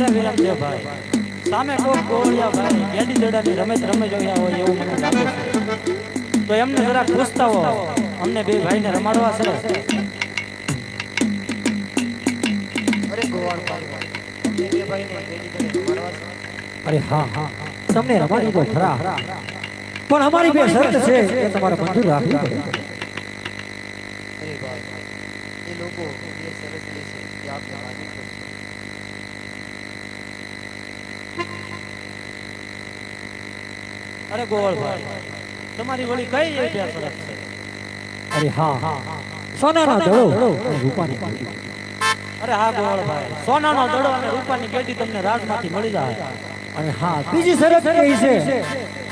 વિરમદેવભાઈ સામે કોઈ ગોળિયા ભાઈ ગેડી દડાની રમત રમે જોયા હોય એવું મને લાગે છે તો એમને જરા પૂછતા હો અમને બે ભાઈને રમાડવા છે અરે ગોવાળ ભાઈ અમને બે ભાઈને ગેડી દડે રમાડવા છે અરે હા હા તમને રમાડી દો ખરા પણ અમારી બે શરત છે કે તમારે મંજૂર રાખવી પડે અરે ભાઈ એ લોકો એ સરસ લે છે કે આપણે માનવું પડશે અરે ગોળભાઈ તમારી વળી કઈ એ બે શરત છે અરે હા હા સોનાનો દડો અને રૂપાની ગેડી અરે હા ગોળભાઈ સોનાનો દડો અને રૂપાની ગેડી તમને રાજમાંથી મળી જાય અને હા બીજી શરત એ છે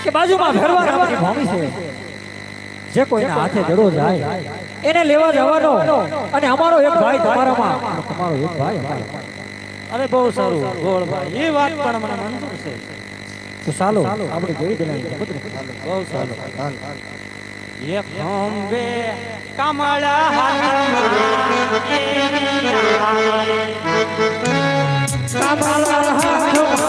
કે બાજુમાં ભેરવા નામની ભૂમિ છે જે કોઈના હાથે દડો જાય એને લેવા જવાનો અને અમારો એક ભાઈ તમારામાં અને તમારો એક ભાઈ અમારામાં અરે બહુ સારું ગોળભાઈ એ વાત પણ મને મંજૂર છે તો ચાલો આપણે જોઈ દેલાય બહુ સારું હાલ એક અંબે કમળા હાથમાં કમળા હાથમાં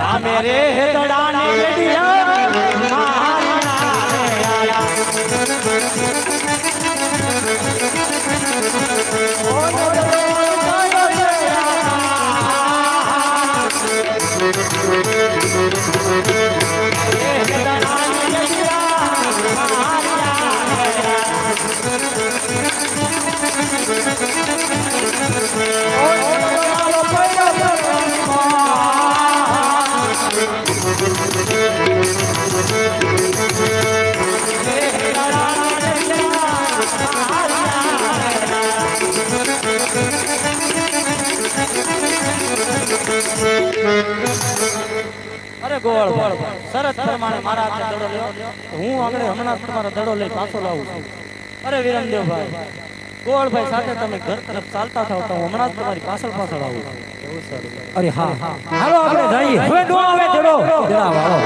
याद मेरे दड़ाने बेटिया અરે ગોળ શરત પ્રમાણે મારા હાથે દડો લ્યો હું આગળ હમણાં તમારો દડો લઈ પાછો લાવું છું અરે વિરમદેવભાઈ ગોળભાઈ સાથે તમે ઘર તરફ ચાલતા થાવ તો હમણાં જ તમારી પાછળ આવું અરે હા હાલો આપણે જઈએ હવે નો આવે દડો દડા વાળો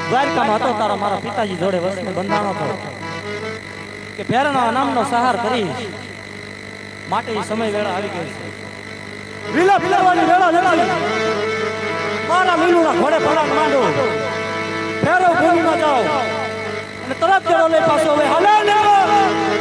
દ્વારકામાં હતો તારા મારા પિતાજી જોડે વર્ષને બંધાણો થયો કે ફેરણા નામનો સહાર કરી માટે સમય વેળા આવી ગઈ છે લીલા ફિલાવાની વેળા જણાવી મારા લીલુના ઘોડે ભલાક માંડો ફેરો ભૂમિમાં જાઓ અને તરત દડો લઈ પાછો હવે હલે લેવો ભલી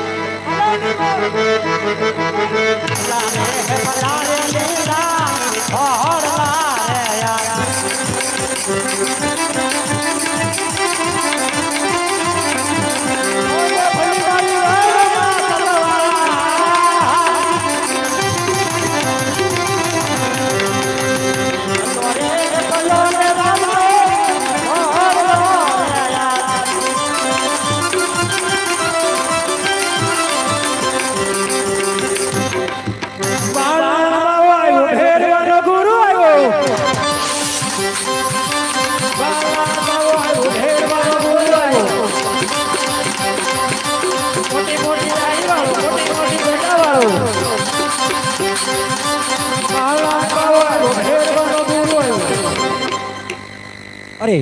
અરે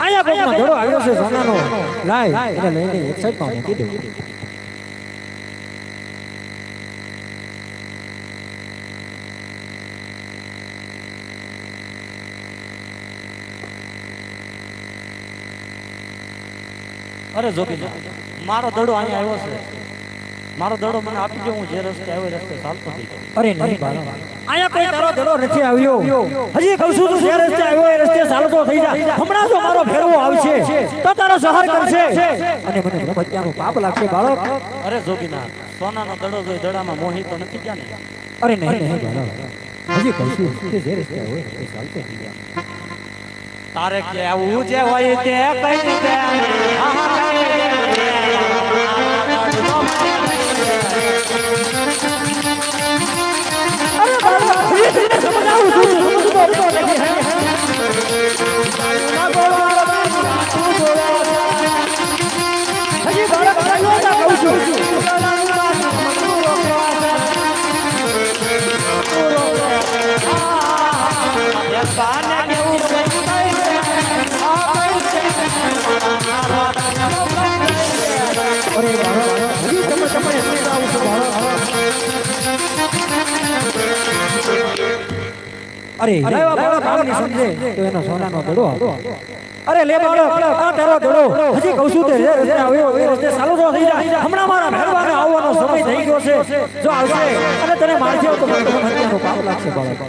આયા કોકનો દડો આવ્યો છે સોનાનો, લાય એને લઈને એક સાઈડમાં મૂકી દઉં. અરે જોગી મારો દડો અહીંયા આવ્યો છે, મારો દડો મને આપી દો, હું જે રસ્તે આવ્યો એ રસ્તે ચાલતો થઈ જાઉં. અરે નહીં બાળા, આયા કોઈ તારો દડો નથી આવ્યો. હજી કહું છું તું જે રસ્તે આવ્યો એ રસ્તે ચાલતો થઈ જા. હમણાં જો મારો ફેરવો આવશે તો તારો સહાર કરશે અને મને બ્રહ્મત્યાનું પાપ લાગશે બાળક. અરે જોગીના સોનાનો દડો જોઈ દડામાં મોહી તો નથી ગયા ને? અરે નહીં નહીં બાળક, હજી કહું છું કે જે રસ્તે આવ્યો એ રસ્તે ચાલતો થઈ જા. તારે કેવું જે હોય તે કઈ દે. અરે બાળક, ધીરે ધીરે સમજાવું છું, સમજતો નથી હે. હજી બાળક આવ્યો ના કહું છું. અરે બાળક, હજી તમે સમજાવું છું બાળક. અરે એવા બાળક આવની સમજે તો એનો સોનાનો દડો આપો. અરે લે બાળક, આ તારો દડો. હજી કહું છું તે રસ્તે આવ્યો એ રસ્તે ચાલુ તો થઈ જા. હમણાં મારા ભેરવાને આવવાનો સમય થઈ ગયો છે. જો આવશે અને તને મારશે તો મને હત્યાનો પાપ લાગશે બાળક.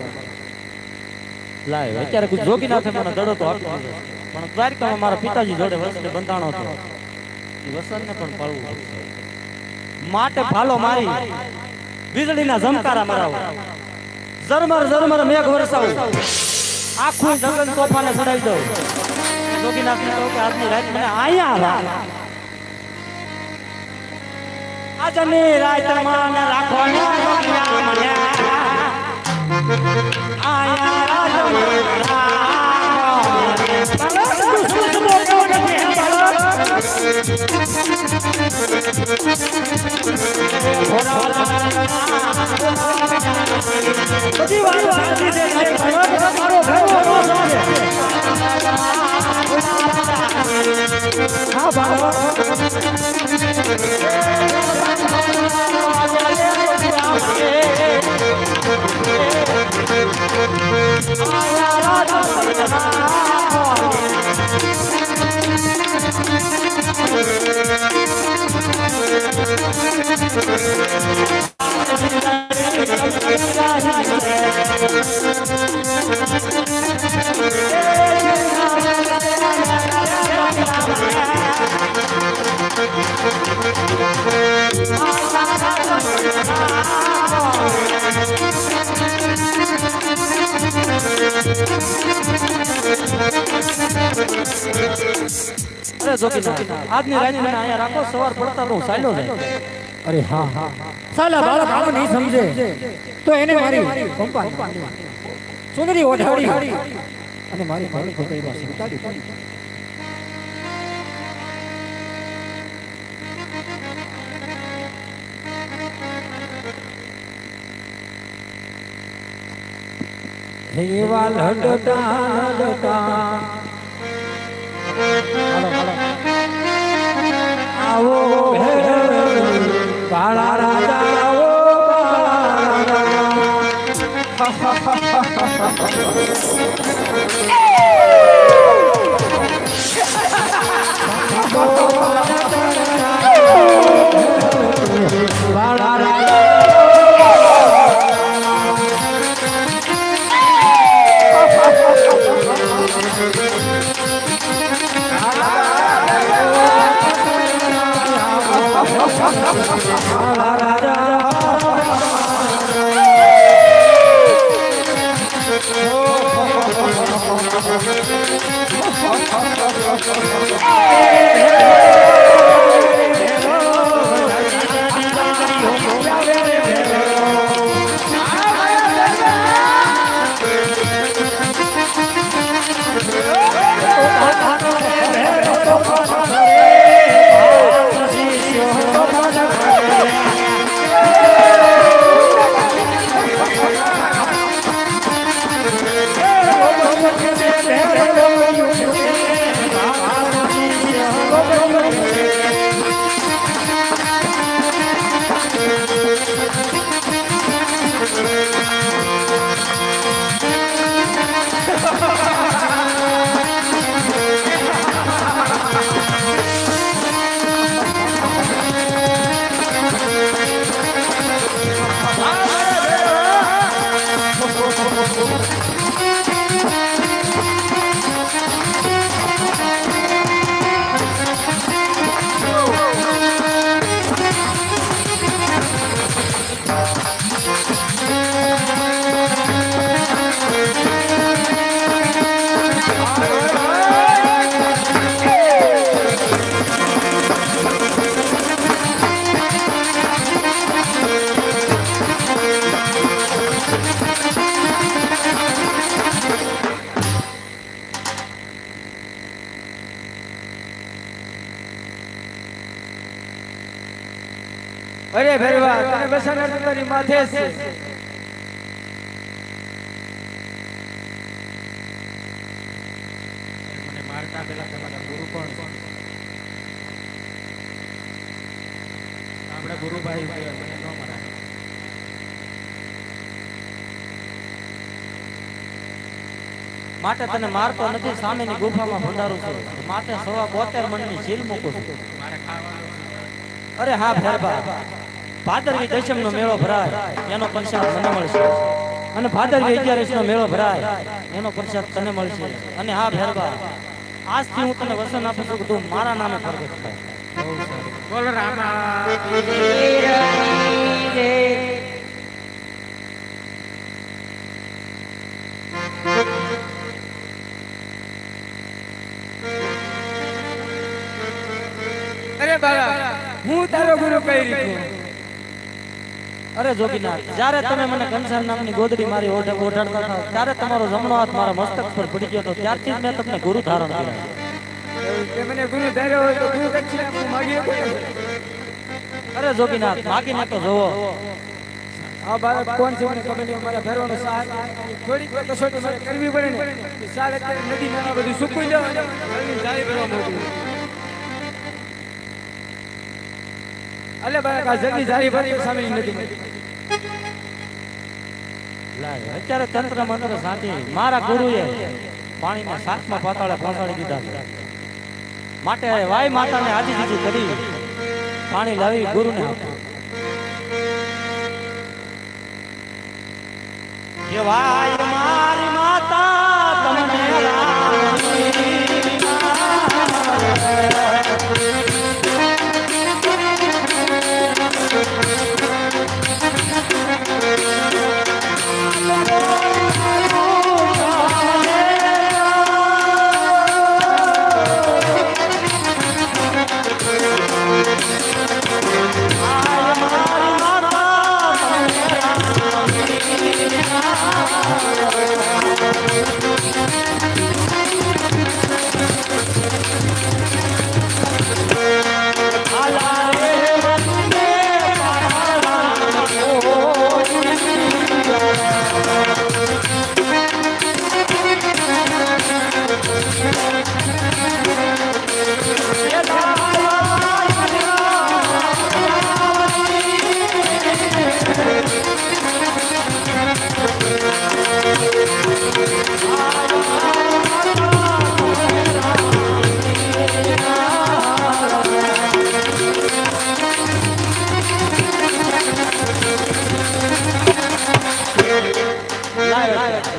લાય અત્યારે કોઈ જોગીનાથે મને દડો તો આપી દીધો, પણ દ્વારકામાં મારા પિતાજી જોડે વસને બંધાણો હતો. એ વસનને પણ પાળવું પડશે. માટે ફાલો મારી વીજળીના ઝમકારા મરાવો, ઝરમર ઝરમર મેઘ વરસાવું, આખું જંગલ તોફાને ચડાવી દઉં. જોગીનાથને કહું કે આજની રાત મને અહીંયા આજની રાત મને રાખો ને મને બધી વાત સાચી છે, મારો ભેરવો નો સમજે. હા બાળક, અરે જોગીનાથ આજની રાત મને અહીંયા રાખો, સવાર પડતા તો હું ચાલ્યો જાય. અરે હા હા, સાલા બાળક આમ નહીં સમજે તો એને મારી પંપા સુંદરી ઓઢાડી અને મારી ભાઈ ખોટાઈમાં સંતાડી પડી. એવા લડતા લડતા આવો બાળા રાજા, આવો બાળા બાળા રાજા. અરે ભેરવા તને બસાના તારી માથે છે મને મારતા પહેલા તમારા ગુરુ કોણ છે? આપણા ગુરુભાઈ છે, મને ન મરાય. માટે તને મારતો નથી, સામેની ગુફામાં ભંડારું છે, માટે 72 મણની ઝીલ મૂકું છું. અરે હા ભેરબા, ભાદરવી દશમનો મેળો ભરાય એનો પ્રસાદ મને મળશે, અને ભાદરવી 11 નો મેળો ભરાય એનો પ્રસાદ તને મળશે. અને હા ભેરબા, આજથી હું તને વચન આપું છું કે તું મારા નામે પ્રગટ થાય. બોલ રામા. અરે બાળા હું તારો ગુરુ કઈ રીતે અરે જોગીનાથ, જ્યારે તમે મને કંસાર નામની ગોદડી મારી ઓઢાડતા હતા ત્યારે તમારો જમણો હાથ મારા મસ્તક પર પડી ગયો હતો. ત્યારથી જ મેં તમને ગુરુ ધારણ કર્યા. તે મને ગુરુ ધાર્યો હોય તો ગુરુ દક્ષિણા હું માગી શકું? અરે જોગીનાથ, માગીને તો જોવો. આ બાળક કોણ છે મને ખબર નહીં. મારા ભેરવાનો સાથ થોડીક વાર કસોટી મારે કરવી પડે ને. સાલ અત્યારે નદી નાના બધું સુકવી દો અને જાળી ભરવા મોકલું. અલે બાળક આ જલ્દી જાળી ભરી સામેની નદી. અત્યારે તંત્ર મંત્ર સાથી મારા ગુરુએ પાણીના 7મા પાતાળે પહોંચાડી દીધા છે. માટે વાય માતાને આજીજી કરી પાણી લાવી ગુરુને આપ્યું. કે વાય મારી માતા તમને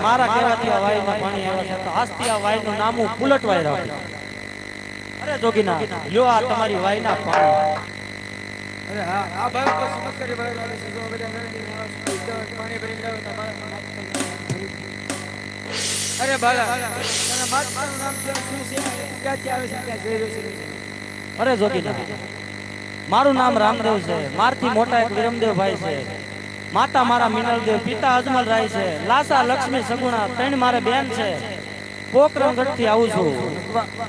મારા કહેવાથી આ વાયમાં પાણી આવ્યા છે, તો આજથી આ વાયનું નામ હું પુલટવાય રાખ્યું. અરે જોગીનાથ, લ્યો આ તમારી વાયના પાણી. અરે હા આ બાળક તો ચમત્કારી બાળક આવે છે. જો બધા પાણી ભરી લાવો તમારા. અરે બાળા તારા માતાનું નામ શું છે? ક્યાંથી આવે છે? ક્યાં જઈ રહ્યો છે? અરે જોગીનાથ, મારું નામ રામદેવ છે. મારથી મોટા એક વિરમદેવભાઈ છે. માતા મારા મિનલદેવ, પિતા અજમલ રાય છે. લાસા લક્ષ્મી સગુણા 3 મારે બેન છે. પોકરણગઢ થી આવું છું,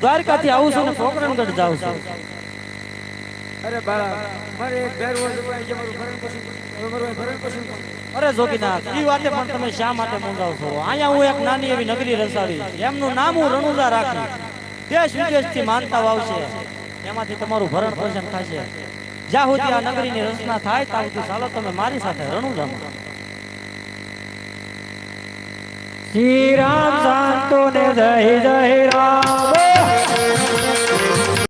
દ્વારકા થી આવું છું ને પોકરણગઢ જાઉં છું. અરે બાળા મારે એક ઘર હોય જે મારું ભરણ પોષણ ભરણ પોષણ. અરે જોગીનાથ, ઈ વાતે પણ તમે શા માટે મૂંઝાવ છો? અહીંયા હું એક નાની એવી નગરી રસાવી, એમનું નામ હું રણુજા રાખી. દેશ વિદેશ થી માનતા આવશે, એમાંથી તમારું ભરણ પોષણ થશે. જ્યાં સુધી આ નગરીની રચના થાય ત્યાં સુધી ચાલો તમે મારી સાથે રણુજામાં. શ્રી રામ સંતો ને જય જય રામ.